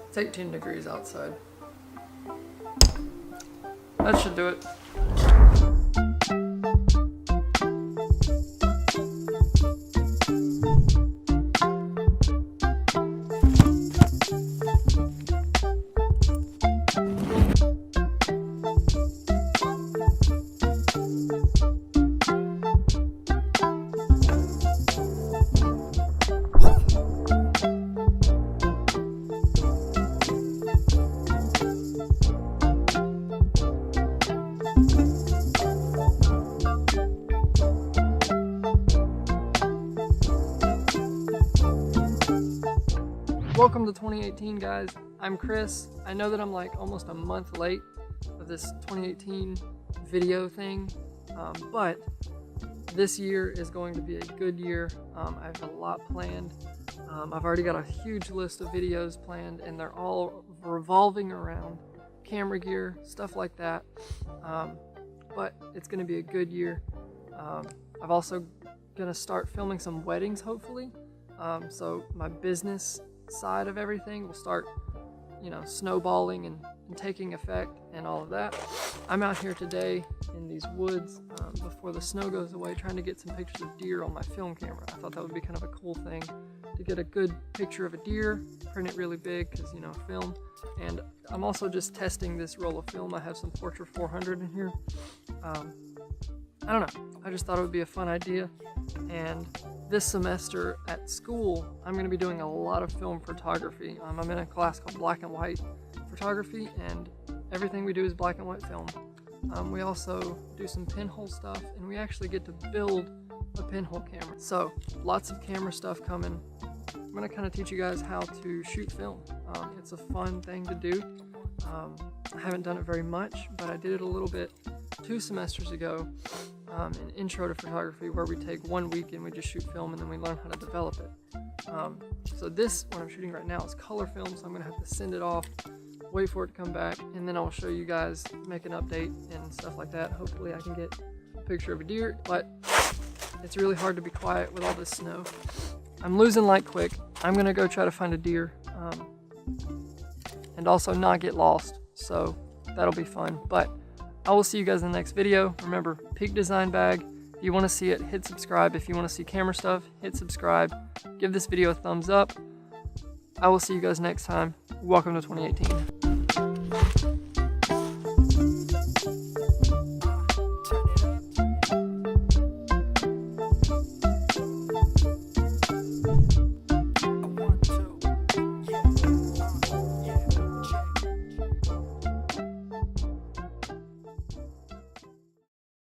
It's 18 degrees outside. That should do it. Welcome to 2018, guys. I'm Chris. I know that I'm like almost a month late of this 2018 video thing, but this year is going to be a good year. I have a lot planned. I've already got a huge list of videos planned, and they're all revolving around camera gear, stuff like that. But it's going to be a good year. I've also going to start filming some weddings, hopefully. So my business side of everything will start, snowballing and taking effect and all of that. I'm out here today in these woods before the snow goes away, trying to get some pictures of deer on my film camera. I thought that would be kind of a cool thing to get a good picture of a deer, print it really big because, film. And I'm also just testing this roll of film. I have some Portra 400 in here. I don't know. I just thought it would be a fun idea. And this semester at school, I'm going to be doing a lot of film photography. I'm in a class called Black and White Photography, and everything we do is black and white film. We also do some pinhole stuff, and we actually get to build a pinhole camera. So lots of camera stuff coming. I'm going to kind of teach you guys how to shoot film. It's a fun thing to do. I haven't done it very much, but I did it a little bit 2 semesters ago. An intro to photography, where we take 1 week and we just shoot film and then we learn how to develop it. So this, what I'm shooting right now, is color film, so I'm going to have to send it off, wait for it to come back, and then I'll show you guys, make an update and stuff like that. Hopefully I can get a picture of a deer, but it's really hard to be quiet with all this snow. I'm losing light quick. I'm going to go try to find a deer and also not get lost, so that'll be fun. But I will see you guys in the next video. Remember, Peak Design Bag. If you want to see it, hit subscribe. If you want to see camera stuff, hit subscribe. Give this video a thumbs up. I will see you guys next time. Welcome to 2018.